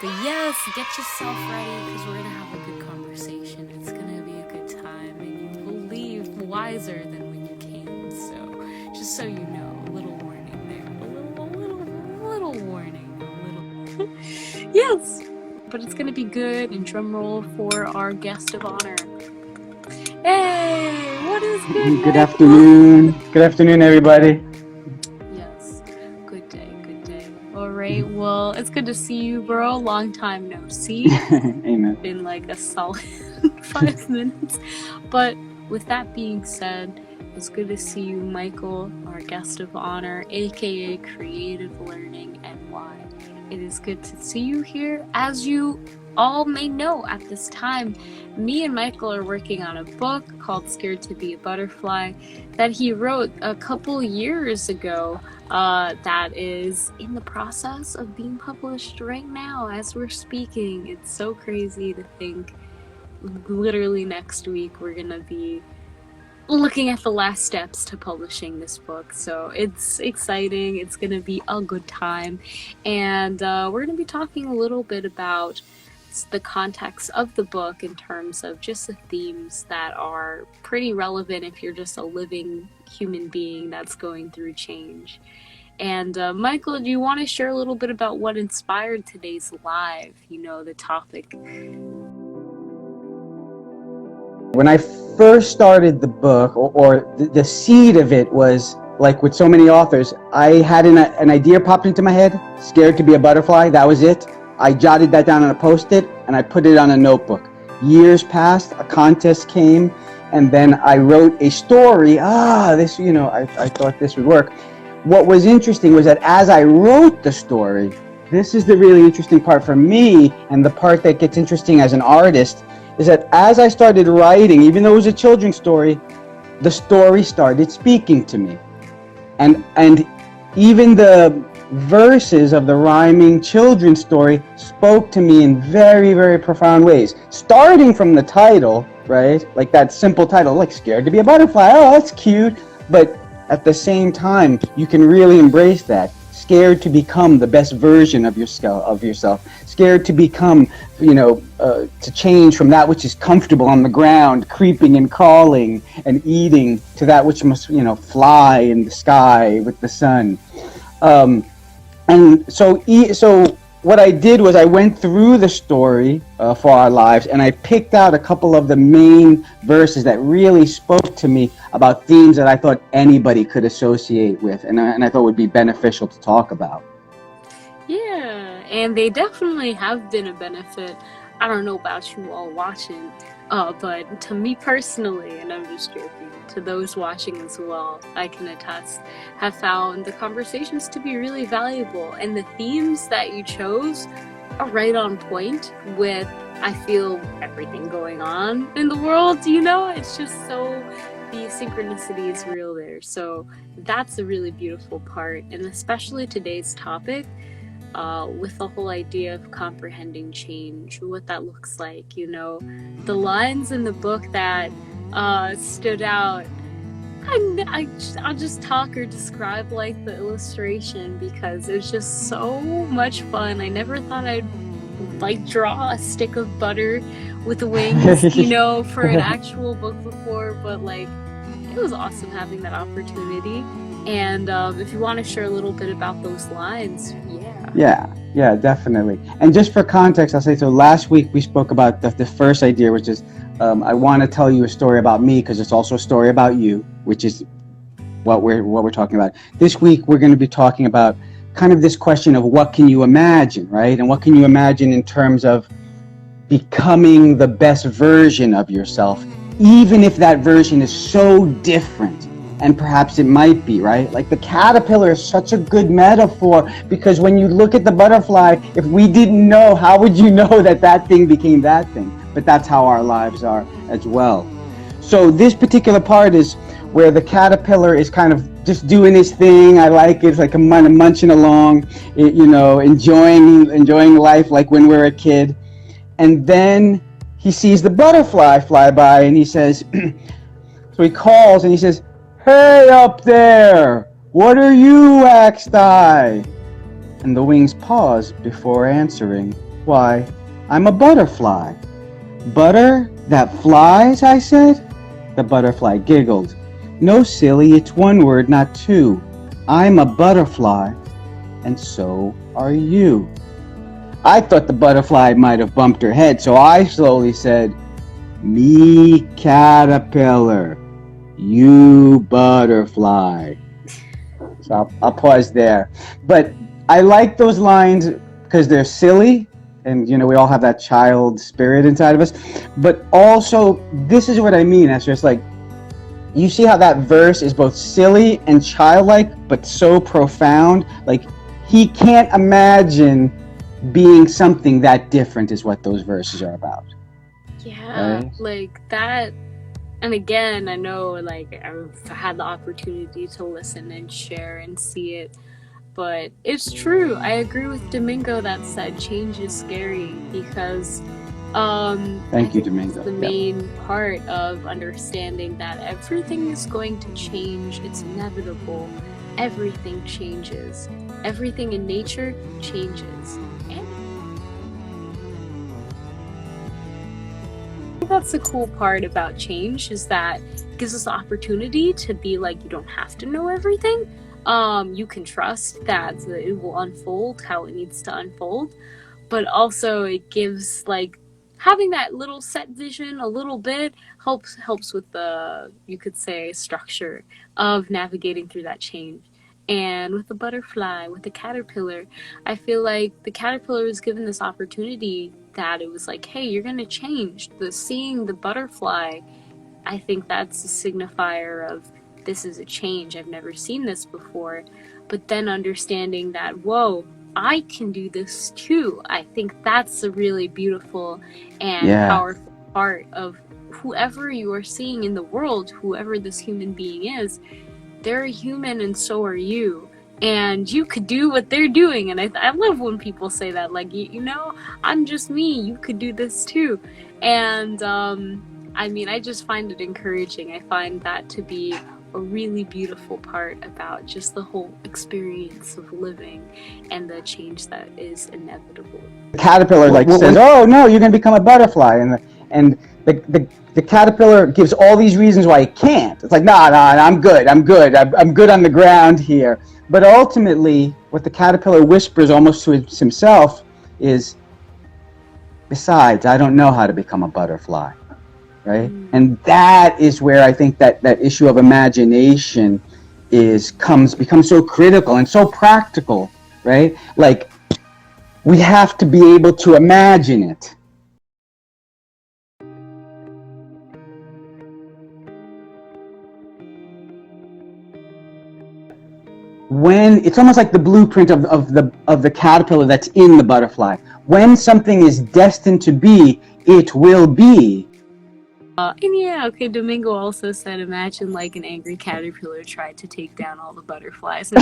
But yes, get yourself ready because we're gonna have a good conversation. It's gonna be a good time, and you will leave wiser than when you came. So, just so you know, a little warning there, a little warning, a little. Yes, but it's gonna be good. And drum roll for our guest of honor. Hey, what is good, Good Michael? afternoon. Good afternoon, everybody. Yes, good day, good day. All right, well, it's good to see you, bro. Long time no see. Amen. Been like a solid 5 minutes. But with that being said, it's good to see you, Michael, our guest of honor, aka Creative Learning NY. It is good to see you here. As you all may know at this time, me and Michael are working on a book called Scared to Be a Butterfly that he wrote a couple years ago. That is in the process of being published right now as we're speaking. It's so crazy to think literally next week we're gonna be looking at the last steps to publishing this book. So it's exciting. It's gonna be a good time. And we're gonna be talking a little bit about the context of the book in terms of just the themes that are pretty relevant if you're just a living human being that's going through change. And Michael, do you want to share a little bit about what inspired today's live? The topic. When I first started the book, or the seed of it was like with so many authors, I had an idea popped into my head, scared to be a butterfly. That was it. I jotted that down on a Post-it and I put it on a notebook. Years passed, a contest came, and then I wrote a story. I thought this would work. What was interesting was that as I wrote the story, this is the really interesting part for me, and the part that gets interesting as an artist, is that as I started writing, even though it was a children's story, the story started speaking to me. And even the verses of the rhyming children's story spoke to me in very, very profound ways. Starting from the title, right? Like that simple title, like Scared to Be a Butterfly. Oh, that's cute. But at the same time, you can really embrace that. Scared to become the best version of yourself. Scared to become, to change from that which is comfortable on the ground, creeping and crawling and eating, to that which must, fly in the sky with the sun. And so what I did was I went through the story for our lives, and I picked out a couple of the main verses that really spoke to me about themes that I thought anybody could associate with, and I thought would be beneficial to talk about. Yeah, and they definitely have been a benefit. I don't know about you all watching, but to me personally, and I'm just joking, to those watching as well, I can attest, have found the conversations to be really valuable. And the themes that you chose are right on point with, I feel, everything going on in the world, It's just so, the synchronicity is real there. So that's a really beautiful part, and especially today's topic. With the whole idea of comprehending change, what that looks like, the lines in the book that stood out. I'll just talk or describe like the illustration because it's just so much fun. I never thought I'd like draw a stick of butter with wings, for an actual book before, but like it was awesome having that opportunity. And if you want to share a little bit about those lines, Yeah, definitely. And just for context, I'll say, so last week we spoke about the first idea, which is I want to tell you a story about me because it's also a story about you, which is what we're talking about. This week we're going to be talking about kind of this question of what can you imagine, right? And what can you imagine in terms of becoming the best version of yourself, even if that version is so different. And perhaps it might be, right? Like the caterpillar is such a good metaphor, because when you look at the butterfly, if we didn't know, how would you know that thing became that thing? But that's how our lives are as well. So this particular part is where the caterpillar is kind of just doing his thing. I like it. It's like a munching along, enjoying life like when we're a kid. And then he sees the butterfly fly by, and he says, so he calls and he says, "Hey up there, what are you?" asked I. And the wings paused before answering. Why, I'm a butterfly. Butter that flies, I said. The butterfly giggled. No, silly, it's one word, not two. I'm a butterfly, and so are you. I thought the butterfly might have bumped her head, so I slowly said, me caterpillar, you butterfly. So I'll pause there. But I like those lines because they're silly, and we all have that child spirit inside of us. But also, this is what I mean. It's just like, you see how that verse is both silly and childlike, but so profound. Like, he can't imagine being something that different is what those verses are about. Yeah, Right? like that. And again, I know like I've had the opportunity to listen and share and see it, but it's true. I agree with Domingo that said change is scary because I Thank you, think that's Domingo. the Yep. main part of understanding that everything is going to change. It's inevitable. Everything changes. Everything in nature changes. And I think that's the cool part about change is that it gives us the opportunity to be like, you don't have to know everything. You can trust that it will unfold how it needs to unfold, but also it gives like having that little set vision a little bit helps with the, you could say, structure of navigating through that change. And with the butterfly, with the caterpillar, I feel like the caterpillar was given this opportunity that it was like, hey, you're gonna change. The seeing the butterfly, I think that's a signifier of this is a change. I've never seen this before. But then understanding that, whoa, I can do this too. I think that's a really beautiful and Yeah. powerful part of whoever you are seeing in the world, whoever this human being is, they're a human and so are you. And you could do what they're doing. And I love when people say that, like, I'm just me. You could do this too. And I mean, I just find it encouraging. I find that to be a really beautiful part about just the whole experience of living and the change that is inevitable. The caterpillar like says, "Oh no, you're going to become a butterfly," and the caterpillar gives all these reasons why it can't. It's like, nah, I'm good, I'm good on the ground here. But ultimately, what the caterpillar whispers almost to himself is, besides, I don't know how to become a butterfly, right? And that is where I think that issue of imagination becomes so critical and so practical, right? Like, we have to be able to imagine it. When it's almost like the blueprint of the caterpillar that's in the butterfly. When something is destined to be, it will be. And yeah, okay, Domingo also said, imagine like an angry caterpillar tried to take down all the butterflies. And